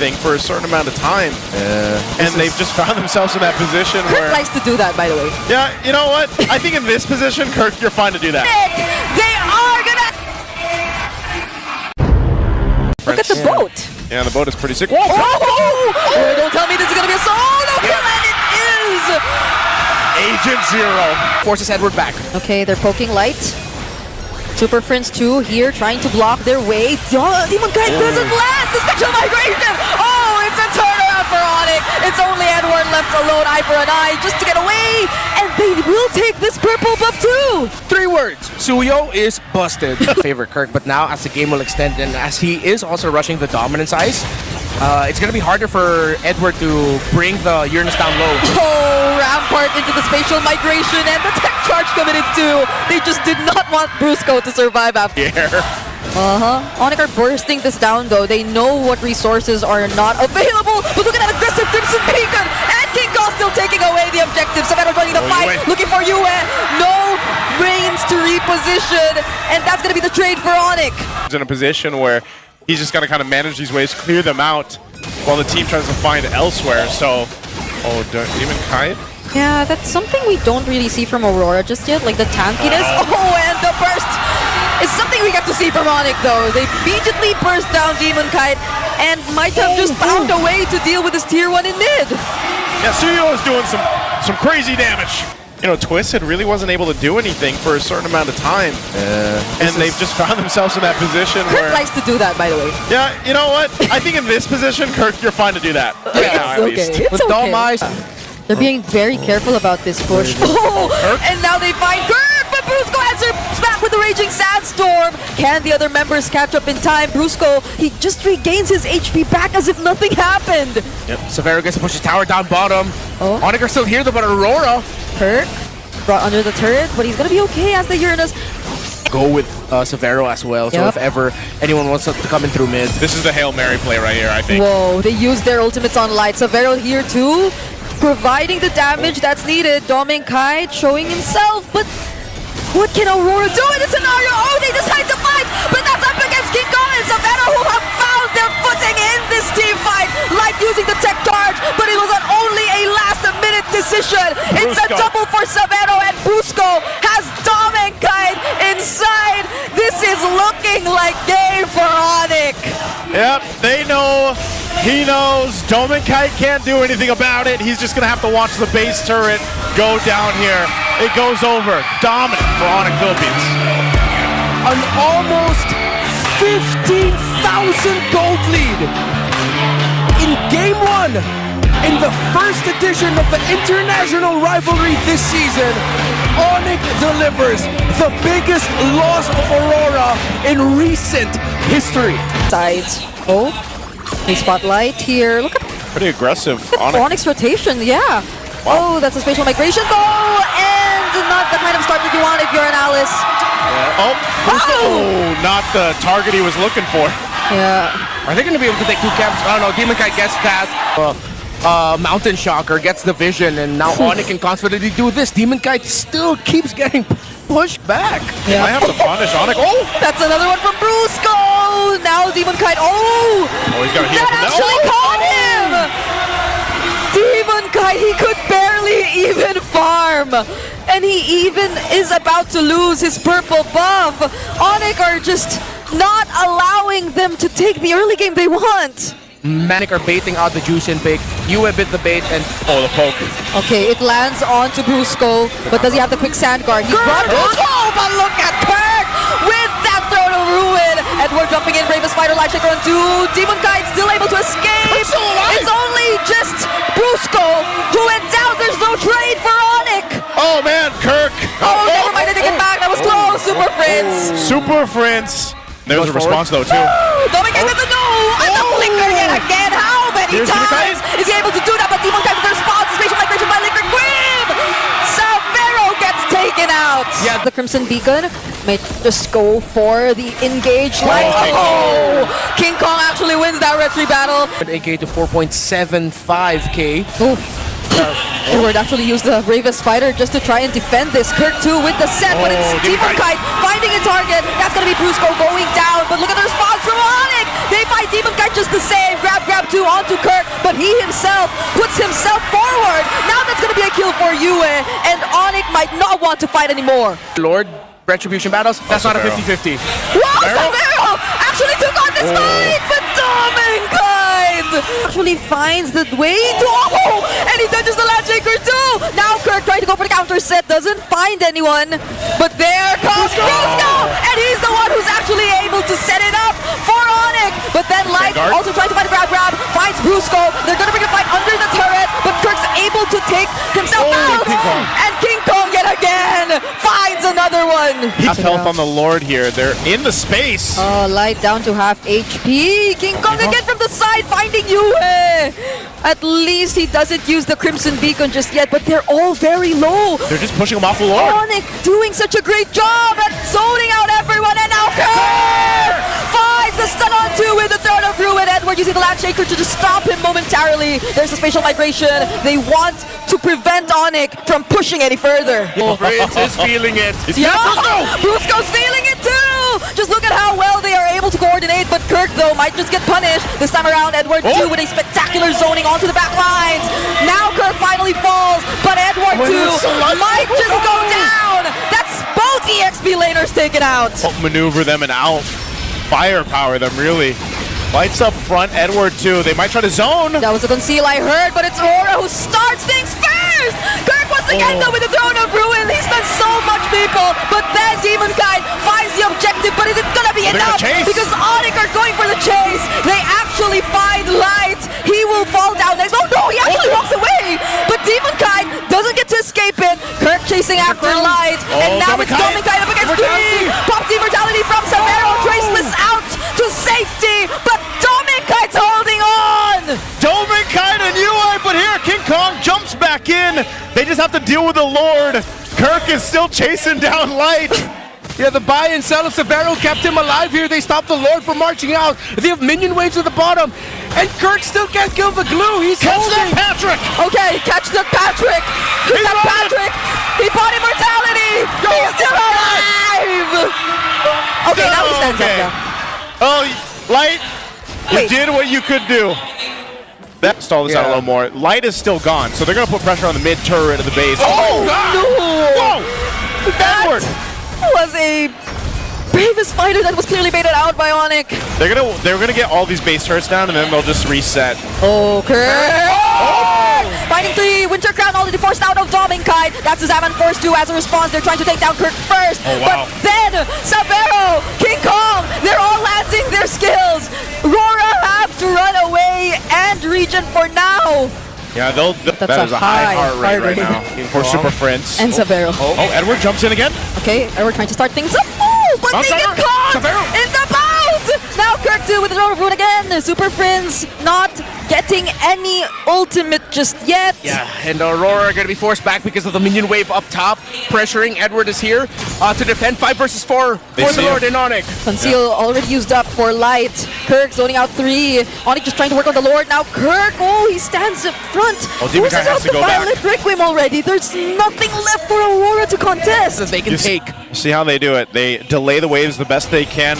anything for a certain amount of time. And they've just found themselves in that position Kirk where... likes to do that, by the way. Yeah, you know what? I think in this position, Kirk, you're fine to do that. They are gonna... Look at the boat. Yeah, the boat is pretty sick. Whoa! Oh, don't tell me this is gonna be a solo kill, and it is! Agent Zero forces Edward back. Okay, they're poking light. Super Friends 2 here trying to block their way. Demon Kite doesn't land! The special migration! Oh, it's a turnaround for Onic! It's only Edward left alone, eye for an eye, just to get away! And they will take this purple buff too! 3 words. Suyo is busted. Favorite Kirk, but now as the game will extend and as he is also rushing the dominance ice, it's going to be harder for Edward to bring the Uranus down low. Oh, Rampart into the spatial migration and the tech charge committed too. They just did not want Brusko to survive after. Onic are bursting this down though. They know what resources are not available. But look at that aggressive Crimson Beacon. And K1NGKONG still taking away the objective. Savannah joining the fight. Looking for Yue. No brains to reposition. And that's going to be the trade for Onic. He's in a position where he's just got to kind of manage these waves, clear them out, while the team tries to find elsewhere. So, Demon Kite? Yeah, that's something we don't really see from Aurora just yet, like the tankiness. Oh, and the burst is something we get to see from Onic though. They immediately burst down Demon Kite and might have just found a way to deal with this tier 1 in mid. Yeah, Suyo is doing some crazy damage. You know, Twisted really wasn't able to do anything for a certain amount of time. And they've just found themselves in that position Kirk where... likes to do that, by the way. Yeah, you know what? I think in this position, Kirk, you're fine to do that. Yeah, it's okay. It's okay. They're being very careful about this push. Oh, and now they find Kirk, but Brusko answers back with the Raging Sandstorm. Can the other members catch up in time? Brusko, he just regains his HP back as if nothing happened. Yep, Severo gets to push his tower down bottom. Onic are still here though, but Aurora. Kirk brought under the turret, but he's gonna be okay as the Uranus. Go with Severo as well, so if ever anyone wants to come in through mid. This is the Hail Mary play right here, I think. Whoa, they used their ultimates on light. Severo here too, providing the damage that's needed. Demon Kite showing himself, but what can Aurora do in this scenario? Oh, they decide to fight, but that's up against K1NGKONG and Severo, who have found their footing in this team fight. Like using the tech charge, but it was only a last-minute decision. It's a double for Severo, and Brusko has Demon Kite inside. This is looking like game for Onic. Yep, they know. He knows Demon Kite can't do anything about it. He's just going to have to watch the base turret go down here. It goes over. Dominant for Onic Philippines. An almost 15,000 gold lead in Game 1 in the first edition of the International Rivalry this season. Onic delivers the biggest loss of Aurora in recent history. Sides. A spotlight here. Look at pretty aggressive. Onic's rotation, yeah. Wow. Oh, that's a spatial migration goal, and not the kind of start that you want if you're an Alice. Not the target he was looking for. Yeah. Are they going to be able to take 2 camps? I don't know. Demon Kite gets that. Mountain Shocker gets the vision, and now Onic can confidently do this. Demon Kite still keeps getting pushed back. Yeah. I have to punish Onic. Oh! That's another one from Brusko! Now Demon Kite. Oh! He's got to heal from that. Actually caught him! Demon Kite, he could barely even farm. And he even is about to lose his purple buff. Onic are just not allowing them to take the early game they want. Manic are baiting out the juice and pick. Yue bit the bait and... the poke. Okay, it lands onto Brusko, but does he have the quick sand guard? He's brought Brusko, but look at Kirk with that throw to ruin. Edward jumping in, bravest fighter, light shaker on 2. Demon Kite still able to escape. It's only just Brusko who went down. There's no trade for Onic. Oh man, Kirk. Never mind, they take it back. That was close. Super Prince. Super Prince. There was a response though too. Demon Kite gets a no. And the flicker yet again. How many times is he able to do that? But Demon Kite with the response. Spatial migration by Liquid Queen. Severo gets taken out. Yeah, the Crimson Beacon may just go for the engage line. K1NGKONG actually wins that retry battle. AK to 4.75k. Edward actually used the bravest fighter just to try and defend this. Kirk too with the set, but it's Demon Kite finding a target. That's gonna be Brusko going down, but look at the response from Onic. They fight Demon Kite just the same. Grab 2 on might not want to fight anymore. Lord, Retribution battles, that's not a Sabero. 50-50. Wow, Sabero actually took on this fight, but Dominkind actually finds the way to and he touches the Land Shaker too. Now Kirk trying to go for the counter set, doesn't find anyone, but there comes Brusko, and he's the one who's actually able to set it up for Onic. But then Light also trying to find a grab, finds Brusko. They're gonna bring a fight under the turret, but Kirk's able to take himself out, and King Kong yet again finds another one. Half health on the Lord here. They're in the space. Light down to half HP. King Kong again from the side, finding Yue. At least he doesn't use the Crimson Beacon just yet, but they're all very low. They're just pushing him off the Lord. Onic doing such a great job at zoning out everyone, and now Kirk finds the stun on two with the Throne of Ruin. Edward using the Land Shaker to just stop him momentarily. There's a spatial migration. They want to prevent Onic from pushing any further. Prince is feeling it. Yeah, Brusko's feeling it too! Just look at how well they are able to coordinate, but Kirk though might just get punished. This time around, Edward 2 with a spectacular zoning onto the back lines. Now Kirk finally falls, but Edward 2 might just go down! That's both EXP laners taken out! Maneuver them and out. Firepower them, really. Lights up front, Edward 2. They might try to zone. That was a conceal I heard, but it's Rora who starts things first! Kirk once again though with the Throne of Ruin. He's done so much, people, but then Demonkind finds the objective, but is it gonna be enough? Because Onic are going for the chase. They actually find Light. He will fall down next. Oh no, he actually walks away! But Demonkind doesn't get to escape it. Kirk chasing after Light, and now it's Dominkind up against 3! Pop Immortality from Sabero, Traceless out to safety, but Dominkind's holding on! Dominkind and UI, but here King Kong jumps back in. They just have to deal with the Lord. Kirk is still chasing down Light. Yeah, the buy and sell of Sabero kept him alive here. They stopped the Lord from marching out. They have minion waves at the bottom. And Kirk still can't kill the glue. He's holding. Patrick! Okay, catch the Patrick! That Patrick! He bought immortality! He's still alive! Okay, now he stands up now. Oh, Light, you Wait. did what you could do. That stall this out a little more. Light is still gone, so they're gonna put pressure on the mid turret of the base. Oh, no! Whoa! Edward! Was a bravest fighter that was clearly baited out by Onic. They're gonna get all these base turrets down, and then they'll just reset. Okay. Fighting 3, Winter Crown already forced out of Dominkind. That's his Zaman Force 2 as a response. They're trying to take down Kirk first. Oh, wow. But then, Sabero, King Kong, they're all landing their skills. Rora have to run away and regen for now. Yeah, that is a high heart rate right now for Super Friends. And Sabero. Oh, Edward jumps in again. Okay, Edward trying to start things up. Oh, but they get caught in the bout! Now Kirk 2 with the Throne of Ruin again. The Super Friends not getting any ultimate just yet. Yeah, and Aurora are going to be forced back because of the minion wave up top. Pressuring, Edward is here to defend 5 versus 4 for the Lord and Onic. Conceal already used up for Light. Kirk zoning out 3. Onic just trying to work on the Lord. Now Kirk, he stands up front. Oh, Demonkind has to go back. Violet Requiem already. There's nothing left for Aurora to contest. That they can take. See how they do it. They delay the waves the best they can.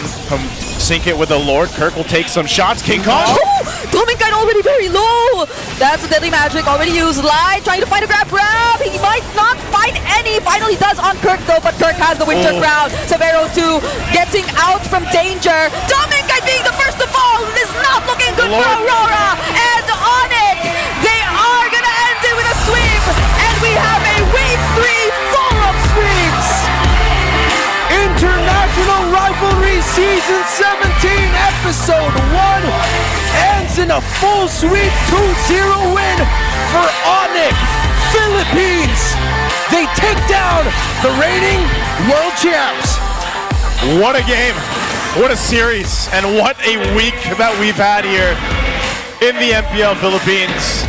Sync it with the Lord. Kirk will take some shots. King Kong. Oh, Dominkind already very low. That's a deadly magic already used. Light trying to find a grab. He might not find any. Finally does on Kirk though, but Kirk has the Winter Crown. Sabero 2 getting out from danger. Dominkind being the first to fall. This is not looking good for Aurora and Onic. They are gonna end it with a sweep, and we have a Wave 3 follow-up sweeps. International Rivalry Season 17 Episode 1 ends in a full sweep 2-0 win for Onic Philippines. They take down the reigning world champs. What a game. What a series. And what a week that we've had here in the MPL Philippines.